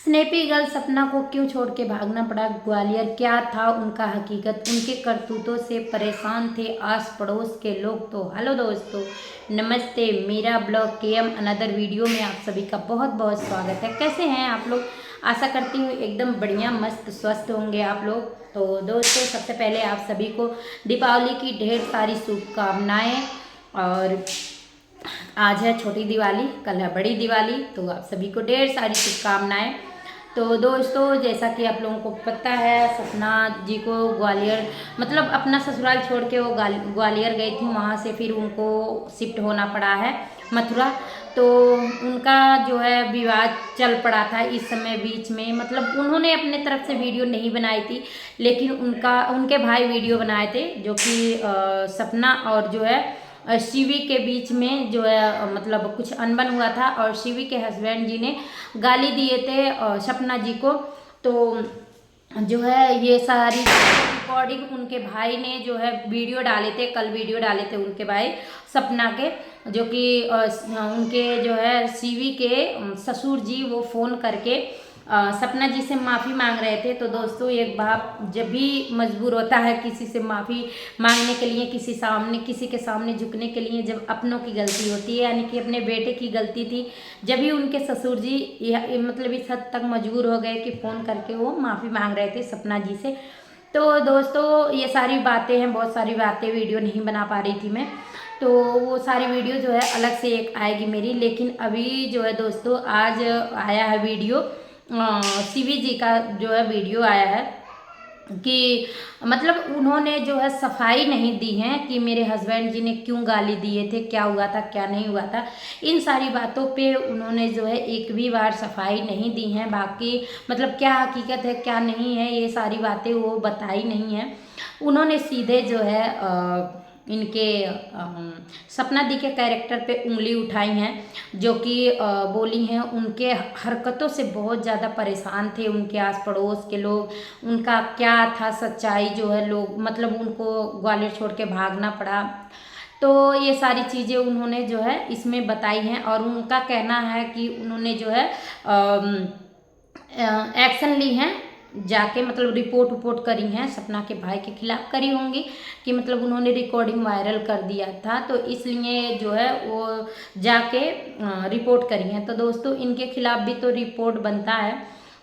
Snappy girl सपना को क्यों छोड़ के भागना पड़ा ग्वालियर, क्या था उनका हकीकत, उनके करतूतों से परेशान थे आस पड़ोस के लोग। तो हेलो दोस्तों, नमस्ते। मेरा ब्लॉग केएम अनदर वीडियो में आप सभी का बहुत बहुत स्वागत है। कैसे हैं आप लोग? आशा करती हूँ एकदम बढ़िया मस्त स्वस्थ होंगे आप लोग। तो दोस्तों, सबसे पहले आप सभी को दीपावली की ढेर सारी शुभकामनाएं। और आज है छोटी दिवाली, कल है बड़ी दिवाली, तो आप सभी को ढेर सारी शुभकामनाएं। तो दोस्तों, जैसा कि आप लोगों को पता है, सपना जी को ग्वालियर मतलब अपना ससुराल छोड़ के वो ग्वालियर गई थी। वहाँ से फिर उनको शिफ्ट होना पड़ा है मथुरा। तो उनका जो है विवाद चल पड़ा था इस समय बीच में। मतलब उन्होंने अपने तरफ से वीडियो नहीं बनाई थी, लेकिन उनके भाई वीडियो बनाए थे, जो कि सपना और जो है शिवी के बीच में जो है मतलब कुछ अनबन हुआ था, और शिवी के हस्बैंड जी ने गाली दिए थे सपना जी को। तो जो है ये सारी रिकॉर्डिंग उनके भाई ने जो है वीडियो डाले थे, कल वीडियो डाले थे उनके भाई सपना के, जो कि उनके जो है शिवी के ससुर जी वो फ़ोन करके सपना जी से माफ़ी मांग रहे थे। तो दोस्तों, एक बाप जब भी मजबूर होता है किसी से माफ़ी मांगने के लिए, किसी के सामने झुकने के लिए, जब अपनों की गलती होती है, यानी कि अपने बेटे की गलती थी, जब भी उनके ससुर जी मतलब इस हद तक मजबूर हो गए कि फ़ोन करके वो माफ़ी मांग रहे थे सपना जी से। तो दोस्तों, ये सारी बातें हैं, बहुत सारी बातें, वीडियो नहीं बना पा रही थी मैं, तो वो सारी वीडियो जो है अलग से एक आएगी मेरी। लेकिन अभी जो है दोस्तों, आज आया है वीडियो, सीवी जी का जो है वीडियो आया है कि मतलब उन्होंने जो है सफाई नहीं दी है कि मेरे हस्बैंड जी ने क्यों गाली दिए थे, क्या हुआ था, क्या नहीं हुआ था। इन सारी बातों पे उन्होंने जो है एक भी बार सफाई नहीं दी है। बाकी मतलब क्या हकीकत है क्या नहीं है, ये सारी बातें वो बताई नहीं है। उन्होंने सीधे जो है इनके सपना दी के कैरेक्टर पे उंगली उठाई हैं, जो कि बोली हैं उनके हरकतों से बहुत ज़्यादा परेशान थे उनके आस पड़ोस के लोग। उनका क्या था सच्चाई, जो है लोग मतलब उनको ग्वालियर छोड़ के भागना पड़ा। तो ये सारी चीज़ें उन्होंने जो है इसमें बताई हैं, और उनका कहना है कि उन्होंने जो है एक्शन ली हैं, जाके मतलब रिपोर्ट करी हैं, सपना के भाई के खिलाफ करी होंगी कि मतलब उन्होंने रिकॉर्डिंग वायरल कर दिया था, तो इसलिए जो है वो जाके रिपोर्ट करी हैं। तो दोस्तों, इनके खिलाफ भी तो रिपोर्ट बनता है,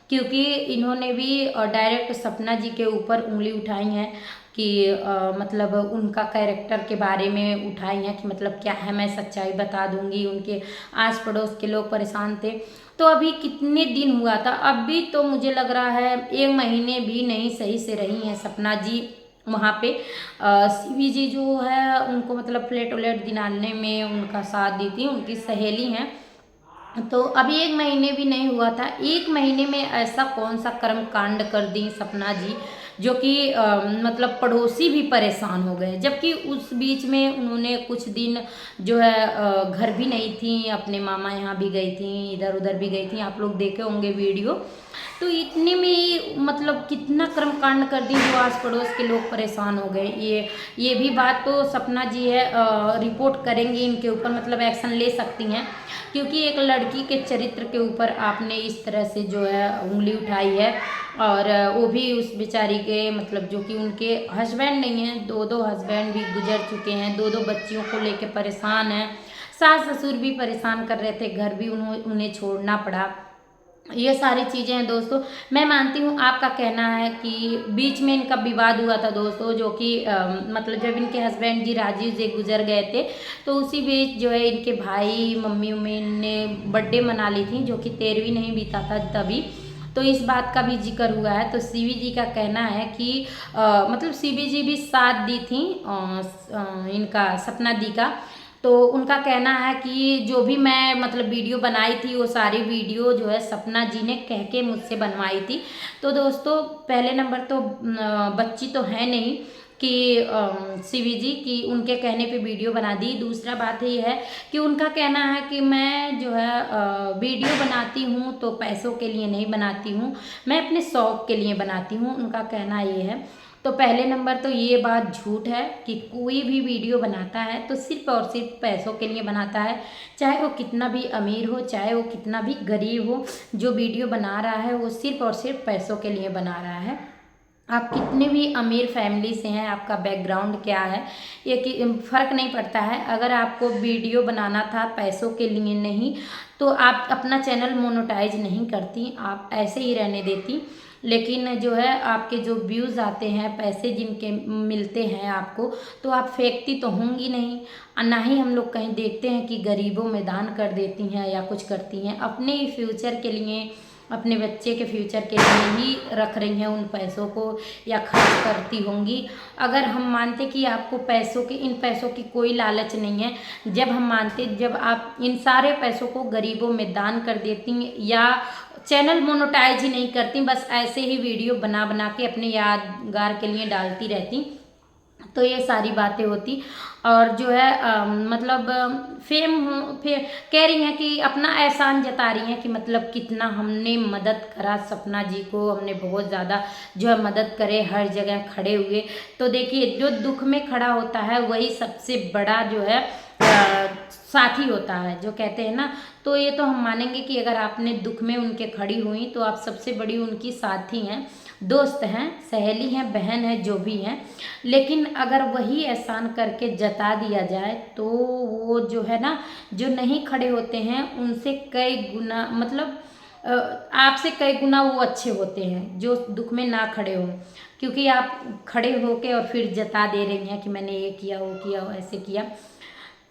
क्योंकि इन्होंने भी डायरेक्ट सपना जी के ऊपर उंगली उठाई हैं कि मतलब उनका कैरेक्टर के बारे में उठाई हैं कि मतलब क्या है, मैं सच्चाई बता दूंगी। उनके आस पड़ोस के लोग परेशान थे। तो अभी कितने दिन हुआ था, अभी तो मुझे लग रहा है 1 महीने भी नहीं सही से रही हैं सपना जी वहाँ पे। सीवी जी जो है उनको मतलब फ्लैट व्लेट दिलाने में उनका साथ दी थी, उनकी सहेली हैं। तो अभी 1 महीने भी नहीं हुआ था, 1 महीने में ऐसा कौन सा कर्म कांड कर दी सपना जी, जो कि मतलब पड़ोसी भी परेशान हो गए। जबकि उस बीच में उन्होंने कुछ दिन जो है घर भी नहीं थी, अपने मामा यहाँ भी गई थी, इधर उधर भी गई थी, आप लोग देखे होंगे वीडियो। तो इतने में ही मतलब कितना कर्म कांड कर दी, जो आस पड़ोस के लोग परेशान हो गए। ये भी बात तो सपना जी है रिपोर्ट करेंगी इनके ऊपर, मतलब एक्शन ले सकती हैं, क्योंकि एक लड़की के चरित्र के ऊपर आपने इस तरह से जो है उंगली उठाई है। और वो भी उस बेचारी के मतलब जो कि उनके हस्बैंड नहीं हैं, दो दो हस्बैंड भी गुजर चुके हैं, दो दो बच्चियों को लेके परेशान हैं, सास ससुर भी परेशान कर रहे थे, घर भी उन्हें छोड़ना पड़ा। ये सारी चीज़ें हैं दोस्तों। मैं मानती हूँ आपका कहना है कि बीच में इनका विवाद हुआ था दोस्तों, जो कि मतलब जब इनके हस्बैंड जी राजीव जी गुजर गए थे, तो उसी बीच जो है इनके भाई मम्मी उम्मी ने बर्थडे मना ली थी, जो कि 13वीं नहीं बीता था तभी। तो इस बात का भी जिक्र हुआ है। तो सीवी जी का कहना है कि मतलब सीवी जी भी साथ दी थी इनका सपना दी का। तो उनका कहना है कि जो भी मैं मतलब वीडियो बनाई थी, वो सारी वीडियो जो है सपना जी ने कह के मुझसे बनवाई थी। तो दोस्तों, पहले नंबर तो बच्ची तो है नहीं कि सीवी जी की उनके कहने पे वीडियो बना दी। दूसरा बात ये है कि उनका कहना है कि मैं जो है वीडियो बनाती हूँ तो पैसों के लिए नहीं बनाती हूँ, मैं अपने शौक के लिए बनाती हूँ, उनका कहना ये है। तो पहले नंबर तो ये बात झूठ है कि कोई भी वीडियो बनाता है तो सिर्फ और सिर्फ पैसों के लिए बनाता है। चाहे वो कितना भी अमीर हो, चाहे वो कितना भी गरीब हो, जो वीडियो बना रहा है वो सिर्फ और सिर्फ पैसों के लिए बना रहा है। आप कितने भी अमीर फैमिली से हैं, आपका बैकग्राउंड क्या है, ये कि फ़र्क नहीं पड़ता है। अगर आपको वीडियो बनाना था पैसों के लिए नहीं, तो आप अपना चैनल मोनेटाइज नहीं करती, आप ऐसे ही रहने देती। लेकिन जो है आपके जो व्यूज़ आते हैं, पैसे जिनके मिलते हैं आपको, तो आप फेंकती तो होंगी नहीं। ना ही हम लोग कहीं देखते हैं कि गरीबों में दान कर देती हैं या कुछ करती हैं। अपने ही फ्यूचर के लिए, अपने बच्चे के फ्यूचर के लिए ही रख रही हैं उन पैसों को या खर्च करती होंगी। अगर हम मानते कि आपको इन पैसों की कोई लालच नहीं है, जब आप इन सारे पैसों को गरीबों में दान कर देती या चैनल मोनेटाइज ही नहीं करती, बस ऐसे ही वीडियो बना बना के अपने यादगार के लिए डालती रहती, तो ये सारी बातें होती। और जो है मतलब कह रही हैं कि अपना एहसान जता रही हैं कि मतलब कितना हमने मदद करा सपना जी को, हमने बहुत ज़्यादा जो है मदद करे, हर जगह खड़े हुए। तो देखिए, जो दुख में खड़ा होता है वही सबसे बड़ा जो है साथी होता है, जो कहते हैं ना। तो ये तो हम मानेंगे कि अगर आपने दुख में उनके खड़ी हुई तो आप सबसे बड़ी उनकी साथी हैं, दोस्त हैं, सहेली हैं, बहन है, जो भी हैं। लेकिन अगर वही एहसान करके जता दिया जाए तो वो जो है ना, जो नहीं खड़े होते हैं उनसे कई गुना, मतलब आपसे कई गुना वो अच्छे होते हैं जो दुख में ना खड़े हों। क्योंकि आप खड़े होके और फिर जता दे रही हैं कि मैंने ये किया, वो किया, वो ऐसे किया।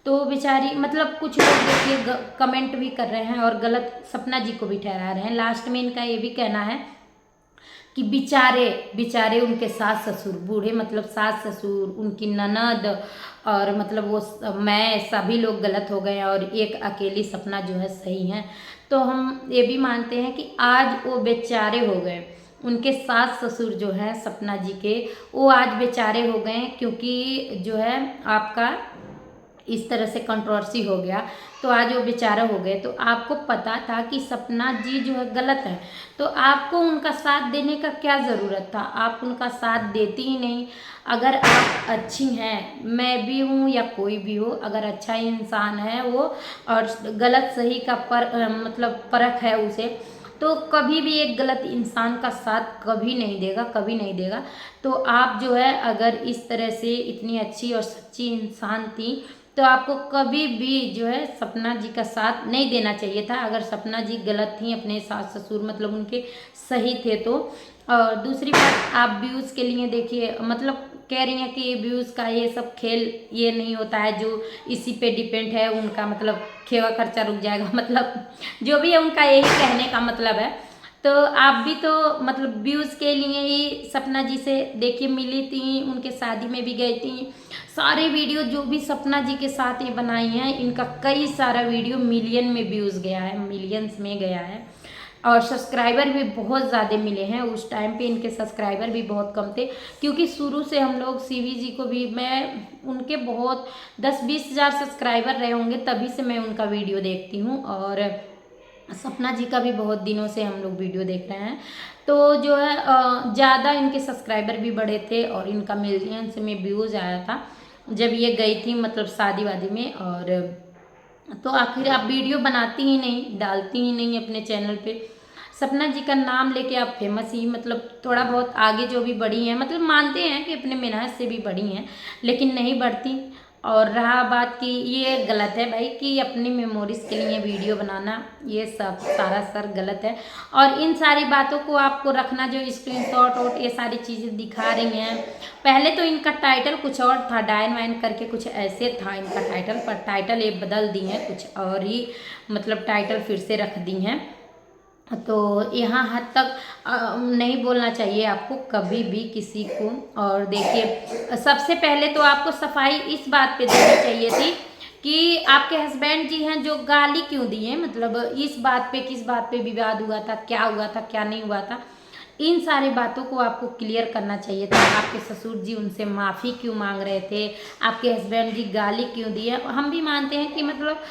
तो बेचारी, मतलब कुछ लोग देखिए कमेंट भी कर रहे हैं और गलत सपना जी को भी ठहरा रहे हैं। लास्ट में इनका ये भी कहना है कि बेचारे उनके सास ससुर, बूढ़े मतलब सास ससुर, उनकी ननद और मतलब वो मैं, सभी लोग गलत हो गए और एक अकेली सपना जो है सही है। तो हम ये भी मानते हैं कि आज वो बेचारे हो गए, उनके सास ससुर जो है सपना जी के, वो आज बेचारे हो गए क्योंकि जो है आपका इस तरह से कंट्रोवर्सी हो गया, तो आज वो बेचारा हो गए। तो आपको पता था कि सपना जी जो है गलत है, तो आपको उनका साथ देने का क्या ज़रूरत था? आप उनका साथ देती ही नहीं। अगर आप अच्छी हैं, मैं भी हूँ या कोई भी हो, अगर अच्छा इंसान है वो और गलत सही का मतलब परख है उसे, तो कभी भी एक गलत इंसान का साथ कभी नहीं देगा, कभी नहीं देगा। तो आप जो है अगर इस तरह से इतनी अच्छी और सच्ची इंसान थी, तो आपको कभी भी जो है सपना जी का साथ नहीं देना चाहिए था। अगर सपना जी गलत थी, अपने सास ससुर मतलब उनके सही थे तो। और दूसरी बात, आप व्यूज़ के लिए देखिए, मतलब कह रही हैं कि व्यूज़ का ये सब खेल ये नहीं होता है, जो इसी पे डिपेंड है उनका, मतलब खेवा खर्चा रुक जाएगा, मतलब जो भी है उनका यही कहने का मतलब है। तो आप भी तो मतलब व्यूज़ के लिए ही सपना जी से देखिए मिली थी, उनके शादी में भी गई थी। सारे वीडियो जो भी सपना जी के साथ ये बनाई हैं, इनका कई सारा वीडियो मिलियन में व्यूज़ गया है, मिलियंस में गया है। और सब्सक्राइबर भी बहुत ज़्यादा मिले हैं। उस टाइम पे इनके सब्सक्राइबर भी बहुत कम थे, क्योंकि शुरू से हम लोग सीवी जी को भी, मैं उनके बहुत 10-20 हज़ार सब्सक्राइबर रहे होंगे, तभी से मैं उनका वीडियो देखती हूँ। और सपना जी का भी बहुत दिनों से हम लोग वीडियो देख रहे हैं। तो जो है ज़्यादा इनके सब्सक्राइबर भी बढ़े थे और इनका मिलियंस में व्यूज़ आया था जब ये गई थी, मतलब शादी वादी में। और तो आखिर आप वीडियो बनाती ही नहीं, डालती ही नहीं अपने चैनल पे। सपना जी का नाम लेके आप फेमस ही, मतलब थोड़ा बहुत आगे जो भी बढ़ी हैं, मतलब मानते हैं कि अपने मेहनत से भी बढ़ी हैं, लेकिन नहीं बढ़ती। और रहा बात कि ये गलत है भाई कि अपनी मेमोरीज के लिए वीडियो बनाना, ये सब सर गलत है। और इन सारी बातों को आपको रखना, जो स्क्रीनशॉट और ये सारी चीज़ें दिखा रही हैं, पहले तो इनका टाइटल कुछ और था, डायन वाइन करके कुछ ऐसे था इनका टाइटल, पर टाइटल ये बदल दी हैं, कुछ और ही मतलब टाइटल फिर से रख दी हैं। तो यहाँ हद तक नहीं बोलना चाहिए आपको कभी भी किसी को। और देखिए, सबसे पहले तो आपको सफाई इस बात पे देनी चाहिए थी कि आपके हस्बैंड जी हैं जो गाली क्यों दिए, मतलब इस बात पे, किस बात पे विवाद हुआ था, क्या हुआ था, क्या नहीं हुआ था। इन सारी बातों को आपको क्लियर करना चाहिए था। आपके ससुर जी उनसे माफ़ी क्यों मांग रहे थे, आपके हस्बैंड जी गाली क्यों दिए। हम भी मानते हैं कि मतलब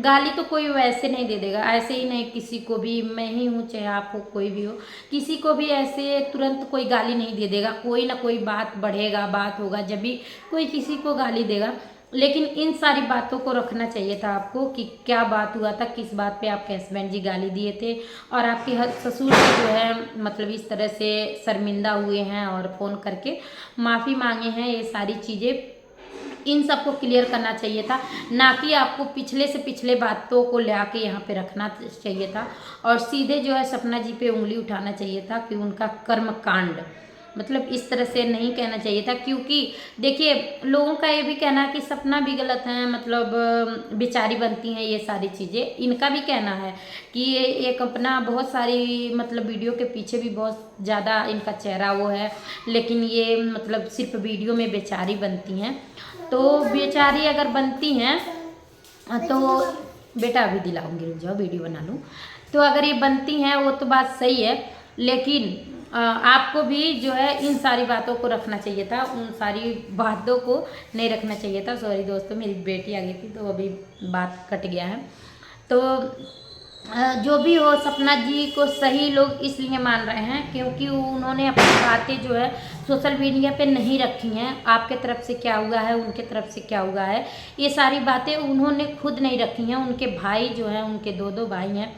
गाली तो कोई वैसे नहीं दे देगा, ऐसे ही नहीं किसी को भी, मैं ही हूँ चाहे आप हो कोई भी हो, किसी को भी ऐसे तुरंत कोई गाली नहीं दे देगा। कोई ना कोई बात बढ़ेगा, बात होगा जब भी कोई किसी को गाली देगा। लेकिन इन सारी बातों को रखना चाहिए था आपको कि क्या बात हुआ था, किस बात पे आपके हस्बैंड जी गाली दिए थे और आपके ससुर जी जो है मतलब इस तरह से शर्मिंदा हुए हैं और फ़ोन करके माफ़ी मांगे हैं। ये सारी चीज़ें इन सबको क्लियर करना चाहिए था, ना कि आपको पिछले से पिछले बातों को ले आके यहाँ पे रखना चाहिए था और सीधे जो है सपना जी पे उंगली उठाना चाहिए था कि उनका कर्म कांड, मतलब इस तरह से नहीं कहना चाहिए था। क्योंकि देखिए लोगों का ये भी कहना है कि सपना भी गलत है, मतलब बेचारी बनती हैं ये सारी चीज़ें। इनका भी कहना है कि ये एक अपना बहुत सारी मतलब वीडियो के पीछे भी बहुत ज़्यादा इनका चेहरा वो है, लेकिन ये मतलब सिर्फ वीडियो में बेचारी बनती हैं। तो बेचारी अगर बनती हैं तो बेटा अभी दिलाऊंगी, रुक जाओ वीडियो बना लूँ। तो अगर ये बनती हैं वो तो बात सही है, लेकिन आपको भी जो है इन सारी बातों को रखना चाहिए था, उन सारी बातों को नहीं रखना चाहिए था। सॉरी दोस्तों, मेरी बेटी आ गई थी तो अभी बात कट गया है। तो जो भी हो, सपना जी को सही लोग इसलिए मान रहे हैं क्योंकि उन्होंने अपनी बातें जो है सोशल मीडिया पे नहीं रखी हैं। आपके तरफ से क्या हुआ है, उनके तरफ से क्या हुआ है, ये सारी बातें उन्होंने खुद नहीं रखी हैं। उनके भाई जो हैं, उनके दो भाई हैं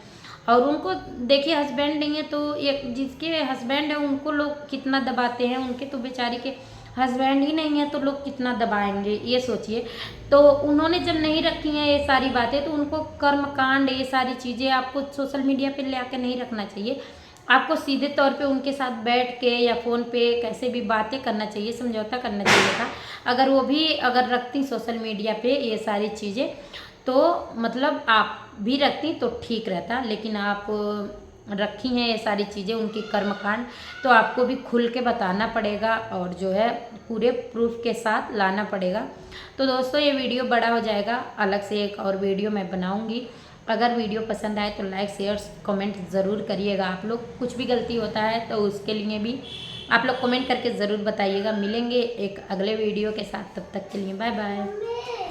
और उनको देखिए हस्बैंड नहीं है, तो एक जिसके हस्बैंड है उनको लोग कितना दबाते हैं, उनके तो बेचारी के हस्बैंड ही नहीं है तो लोग कितना दबाएंगे, ये सोचिए। तो उन्होंने जब नहीं रखी हैं ये सारी बातें तो उनको कर्मकांड ये सारी चीज़ें आपको सोशल मीडिया पे ले आके नहीं रखना चाहिए। आपको सीधे तौर पे उनके साथ बैठ के या फ़ोन पे कैसे भी बातें करना चाहिए, समझौता करना चाहिए था। अगर वो भी अगर रखती सोशल मीडिया पे ये सारी चीज़ें तो मतलब आप भी रखती तो ठीक रहता, लेकिन आप रखी हैं ये सारी चीज़ें उनकी कर्मकांड, तो आपको भी खुल के बताना पड़ेगा और जो है पूरे प्रूफ के साथ लाना पड़ेगा। तो दोस्तों ये वीडियो बड़ा हो जाएगा, अलग से एक और वीडियो मैं बनाऊंगी। अगर वीडियो पसंद आए तो लाइक शेयर कमेंट ज़रूर करिएगा। आप लोग कुछ भी गलती होता है तो उसके लिए भी आप लोग कमेंट करके ज़रूर बताइएगा। मिलेंगे एक अगले वीडियो के साथ, तब तक के लिए बाय बाय।